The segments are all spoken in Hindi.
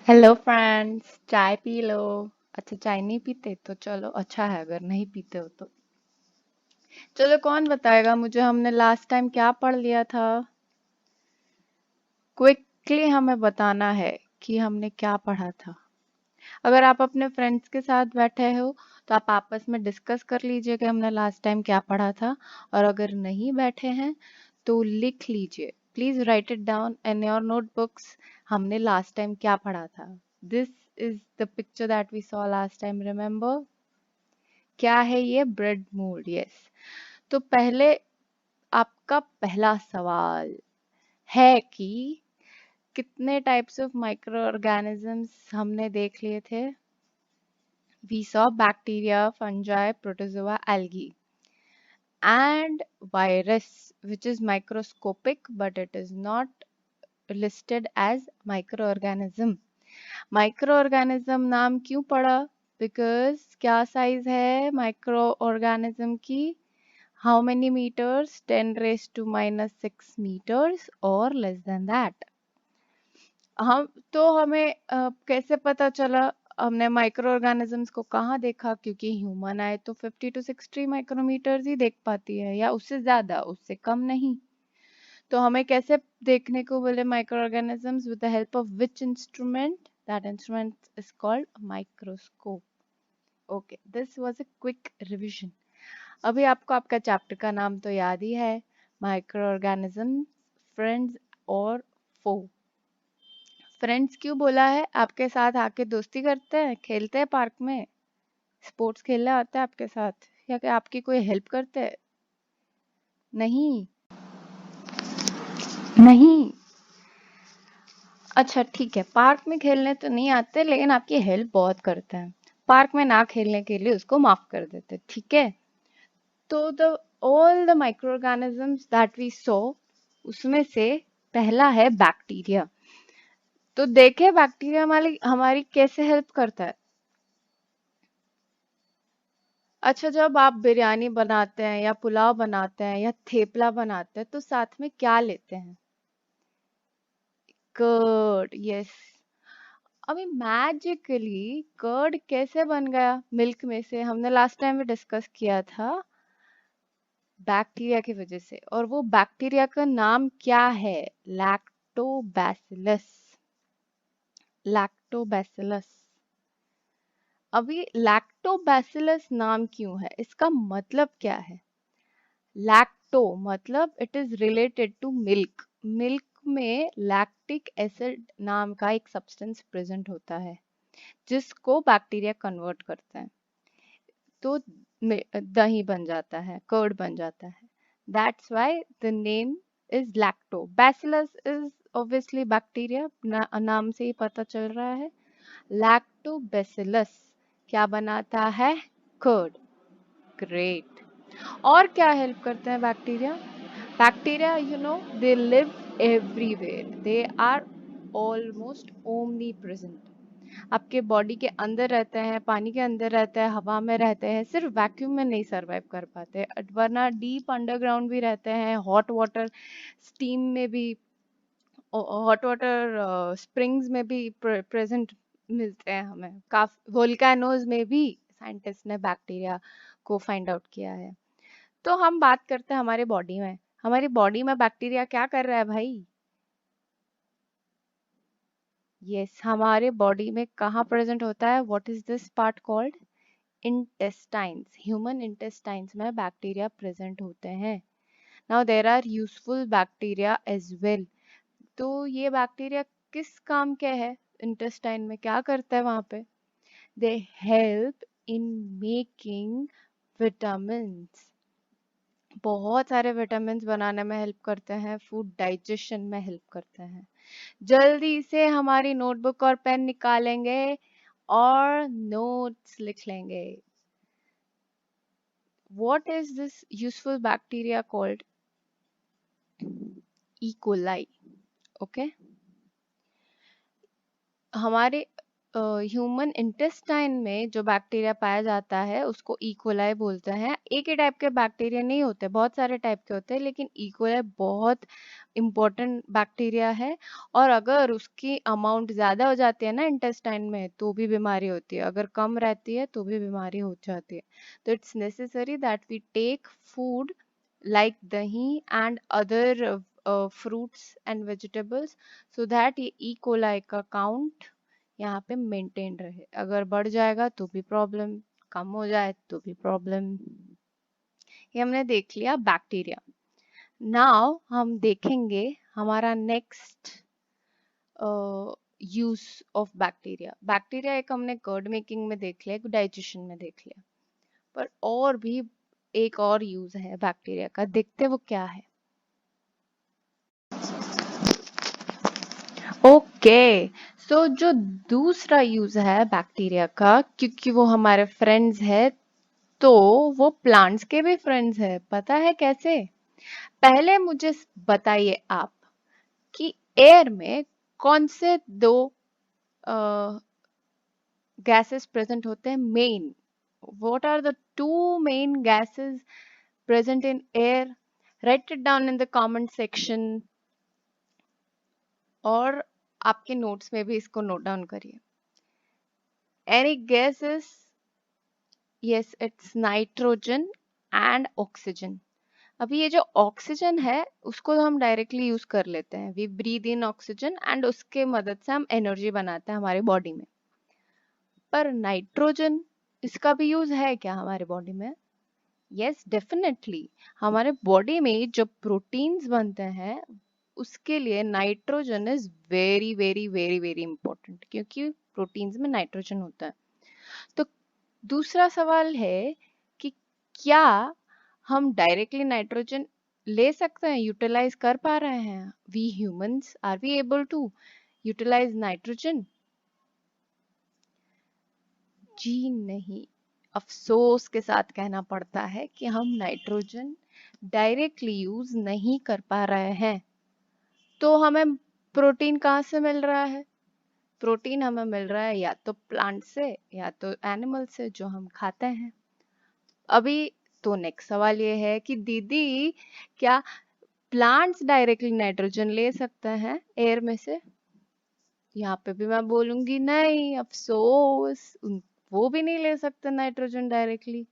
हेलो फ्रेंड्स, चाय पी लो। अच्छा, चाय नहीं पीते तो चलो, अच्छा है अगर नहीं पीते हो तो। चलो, कौन बताएगा मुझे हमने लास्ट टाइम क्या पढ़ लिया था। क्विकली हमें बताना है कि हमने क्या पढ़ा था। अगर आप अपने फ्रेंड्स के साथ बैठे हो तो आप आपस में डिस्कस कर लीजिए कि हमने लास्ट टाइम क्या पढ़ा था। और अगर नहीं बैठे हैं तो लिख लीजिए, please write it down in your notebooks. हमने लास्ट टाइम क्या पढ़ा था। This is the picture that we saw last time, remember. क्या है ये? Bread mould, yes. तो पहले आपका पहला सवाल है कि कितने टाइप्स ऑफ माइक्रो ऑर्गेनिजम्स हमने देख लिए थे। We saw bacteria, fungi, protozoa, algae, and virus, which is microscopic, but it is not listed as microorganism. Microorganism नाम क्यों पड़ा? Because क्या size है microorganism की? How many meters? 10 raised to minus 6 meters or less than that. हम तो हमें कैसे पता चला? हमने माइक्रो ऑर्गेनिजम्स को कहाँ देखा? क्योंकि ह्यूमन आए तो 50 टू 60 माइक्रोमीटर्स ही देख पाती है, या उससे ज्यादा, उससे कम नहीं। तो हमें कैसे देखने को बोले micro organisms? With the help of which instrument? That instrument is called microscope. Okay, this was a quick revision. अभी आपको आपका चैप्टर का नाम तो याद ही है, माइक्रो ऑर्गेनिजम्स, फ्रेंड्स और फो। फ्रेंड्स क्यों बोला है? आपके साथ आके दोस्ती करते हैं, खेलते हैं पार्क में, स्पोर्ट्स खेलने आते हैं आपके साथ, या कि आपकी कोई हेल्प करते हैं? नहीं। नहीं। अच्छा ठीक है, पार्क में खेलने तो नहीं आते लेकिन आपकी हेल्प बहुत करते हैं। पार्क में ना खेलने के लिए उसको माफ कर देते, ठीक है। तो the all the microorganisms that we saw, उसमें से पहला है बैक्टीरिया। तो देखे बैक्टीरिया हमारी हमारी कैसे हेल्प करता है। अच्छा, जब आप बिरयानी बनाते हैं या पुलाव बनाते हैं या थेपला बनाते हैं तो साथ में क्या लेते हैं? Curd, yes. अभी मैजिकली कर्ड कैसे बन गया मिल्क में से? हमने लास्ट टाइम भी डिस्कस किया था, बैक्टीरिया की वजह से। और वो बैक्टीरिया का नाम क्या है? लैक्टोबैसिलस। लैक्टोबैसिलस। अभी लैक्टोबैसिलस नाम क्यों है? इसका मतलब क्या है? लैक्टो मतलब it is related to milk. Milk में लैक्टिक एसिड नाम का एक सब्सटेंस प्रेजेंट होता है जिसको बैक्टीरिया कन्वर्ट करते हैं, तो दही बन जाता है, कर्ड बन जाता है। That's why the name is lacto. Bacillus is obviously bacteria, नाम से ही पता चल रहा है। लैक्टोबैसिलस क्या बनाता है? कर्ड। ग्रेट। और क्या हेल्प करते हैं bacteria? Bacteria, they live everywhere. They are almost omnipresent. आपके बॉडी के अंदर रहते हैं, पानी के अंदर रहते हैं, हवा में रहते हैं, सिर्फ वैक्यूम में नहीं सरवाइव कर पाते, वरना डीप अंडरग्राउंड भी रहते हैं, हॉट वाटर स्टीम में भी, हॉट वाटर स्प्रिंग्स में भी प्रेजेंट मिलते हैं हमें। काफी वोल्केनोज में भी साइंटिस्ट ने बैक्टीरिया को फाइंड आउट किया है। तो हम बात करते हैं हमारे बॉडी में। हमारी बॉडी में बैक्टीरिया क्या कर रहा है भाई? यस, हमारे बॉडी में कहाँ प्रेजेंट होता है? What is this part called? Intestines. Human intestines में बैक्टीरिया प्रेजेंट होते हैं। Now there are useful bacteria as well. तो ये बैक्टीरिया किस काम के है? इंटेस्टाइन में क्या करता है वहां पे? They help in making vitamins. बहुत सारे विटामिन्स बनाने में हेल्प करते हैं, फूड डाइजेशन में हेल्प करते हैं। जल्दी से हमारी नोटबुक और पेन निकालेंगे और नोट्स लिख लेंगे। What is this useful bacteria called? E. coli. Okay. हमारे ह्यूमन इंटेस्टाइन में जो बैक्टीरिया पाया जाता है उसको इकोलाई बोलते हैं। एक ही टाइप के बैक्टीरिया नहीं होते, बहुत सारे टाइप के होते हैं, लेकिन इकोलाई बहुत इम्पोर्टेंट बैक्टीरिया है। और अगर उसकी अमाउंट ज़्यादा हो जाती है ना इंटेस्टाइन में तो भी बीमारी होती है, अगर कम रहती है तो भी बीमारी हो जाती है। तो it's necessary that we take food like dahi and other fruits and vegetables so that ये E. coli का काउंट यहाँ पे मेंटेन रहे। अगर बढ़ जाएगा तो भी प्रॉब्लम, कम हो जाए तो भी प्रॉब्लम। ये हमने देख लिया बैक्टीरिया। नाउ हम देखेंगे हमारा next use of bacteria. Bacteria एक हमने कर्ड मेकिंग में देख लिया, एक डाइजेशन में देख लिया, पर और भी एक और यूज है बैक्टीरिया का, देखते वो क्या है। ओके, सो जो दूसरा यूज है बैक्टीरिया का, क्योंकि वो हमारे फ्रेंड्स है तो वो प्लांट्स के भी फ्रेंड्स है। पता है कैसे? पहले मुझे बताइए आप कि एयर में कौन से दो गैसेस प्रेजेंट होते हैं main? What are the two main gases present in air? Write it down in the comment section और आपके नोट्स में भी इसको नोट डाउन करिए। Any guesses? Yes, it's nitrogen and oxygen. अभी ये जो ऑक्सीजन है उसको हम डायरेक्टली यूज कर लेते हैं, we breathe in oxygen and उसके मदद से हम एनर्जी बनाते हैं हमारी बॉडी में। पर नाइट्रोजन, इसका भी यूज है क्या हमारे बॉडी में? Yes, definitely. हमारे बॉडी में जो प्रोटीन्स बनते हैं उसके लिए nitrogen is very very very very important, क्योंकि प्रोटीन्स में नाइट्रोजन होता है। तो दूसरा सवाल है कि क्या हम डायरेक्टली नाइट्रोजन ले सकते हैं, यूटिलाइज कर पा रहे हैं? We humans, are we able to utilise nitrogen? जी नहीं, अफसोस के साथ कहना पड़ता है कि हम नाइट्रोजन डायरेक्टली यूज नहीं कर पा रहे हैं। तो हमें प्रोटीन कहाँ से मिल रहा है? प्रोटीन हमें मिल रहा है या तो प्लांट से या तो एनिमल से जो हम खाते हैं। अभी तो नेक्स्ट सवाल ये है कि दीदी, क्या प्लांट्स डायरेक्टली नाइट्रोजन ले सकते हैं एयर में से? यहाँ पे भी मैं बोलूंगी नहीं, अफसोस, वो भी नहीं ले सकते नाइट्रोजन डायरेक्टली।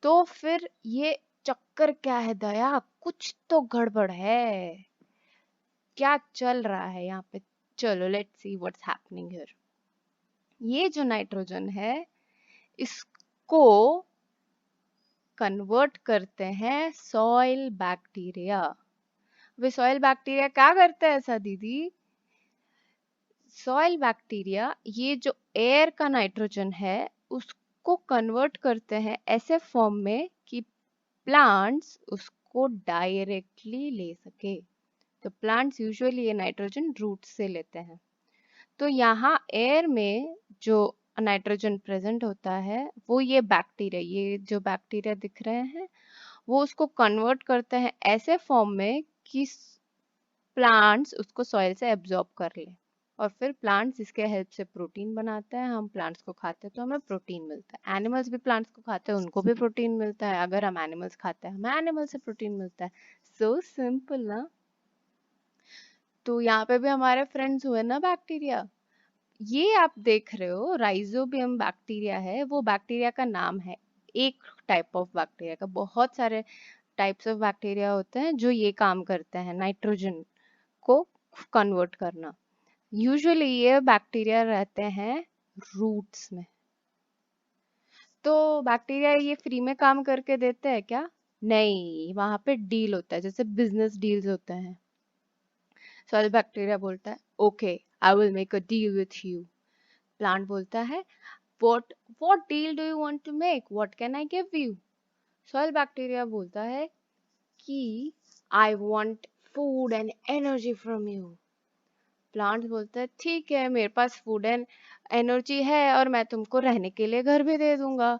तो फिर ये चक्कर क्या है दया? कुछ तो गड़बड़ है, क्या चल रहा है यहाँ पे? चलो let's see what's happening here. ये जो नाइट्रोजन है इसको कन्वर्ट करते हैं सॉइल बैक्टीरिया। वे सॉइल बैक्टीरिया क्या करते हैं ऐसा दीदी? सॉइल बैक्टीरिया ये जो एयर का नाइट्रोजन है उसको कन्वर्ट करते हैं ऐसे फॉर्म में कि प्लांट्स उसको डायरेक्टली ले सके। तो प्लांट्स यूजुअली ये नाइट्रोजन रूट से लेते हैं। तो यहाँ एयर में जो नाइट्रोजन प्रेजेंट होता है वो ये बैक्टीरिया, ये जो बैक्टीरिया दिख रहे हैं वो उसको कन्वर्ट करते हैं ऐसे फॉर्म में कि प्लांट्स उसको सॉइल से एब्जॉर्ब कर ले, और फिर प्लांट्स इसके हेल्प से प्रोटीन बनाते हैं। हम प्लांट्स को खाते हैं तो हमें प्रोटीन मिलता है। एनिमल्स भी प्लांट्स को खाते हैं, उनको भी प्रोटीन मिलता है। अगर हम एनिमल्स खाते हैं हमें एनिमल से प्रोटीन मिलता है। सो सिंपल ना? तो यहाँ पे भी हमारे फ्रेंड्स हुए ना बैक्टीरिया। ये आप देख रहे हो राइजोबियम बैक्टीरिया है, वो बैक्टीरिया का नाम है, एक टाइप ऑफ बैक्टीरिया का। बहुत सारे टाइप्स ऑफ बैक्टीरिया होते हैं जो ये काम करते हैं नाइट्रोजन को कन्वर्ट करना। यूजुअली ये बैक्टीरिया रहते हैं रूट्स में। तो बैक्टीरिया ये फ्री में काम करके देते हैं क्या? नहीं, वहां पे डील होता है, जैसे बिजनेस डील्स होते हैं। सॉइल बैक्टीरिया बोलता है okay, I will make a deal with you. Plant बोलता है what deal do you want to make, what can I give you? Soil bacteria बोलता है कि I want food and energy from you। Plant बोलता है ठीक है, मेरे पास फूड एंड एनर्जी है और मैं तुमको रहने के लिए घर भी दे दूंगा,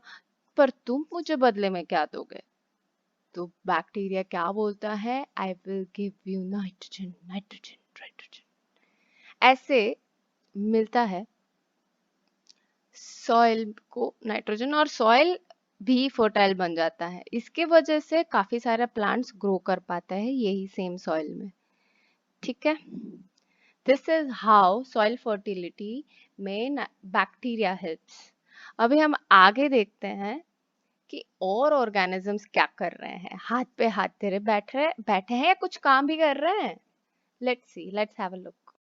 पर तुम मुझे बदले में क्या दोगे? तो बैक्टीरिया क्या बोलता है? I will give you nitrogen nitrogen nitrogen. ऐसे मिलता है सॉइल को नाइट्रोजन, और सॉइल भी फर्टाइल बन जाता है। इसके वजह से काफी सारे प्लांट्स ग्रो कर पाता है यही सेम सॉइल में। ठीक है, this is how soil fertility में बैक्टीरिया हेल्प्स। अभी हम आगे देखते हैं कि और ऑर्गेनिजम्स क्या कर रहे हैं। हाथ पे हाथ तेरे बैठे हैं या कुछ काम भी कर रहे हैं। Let's see, let's have a look.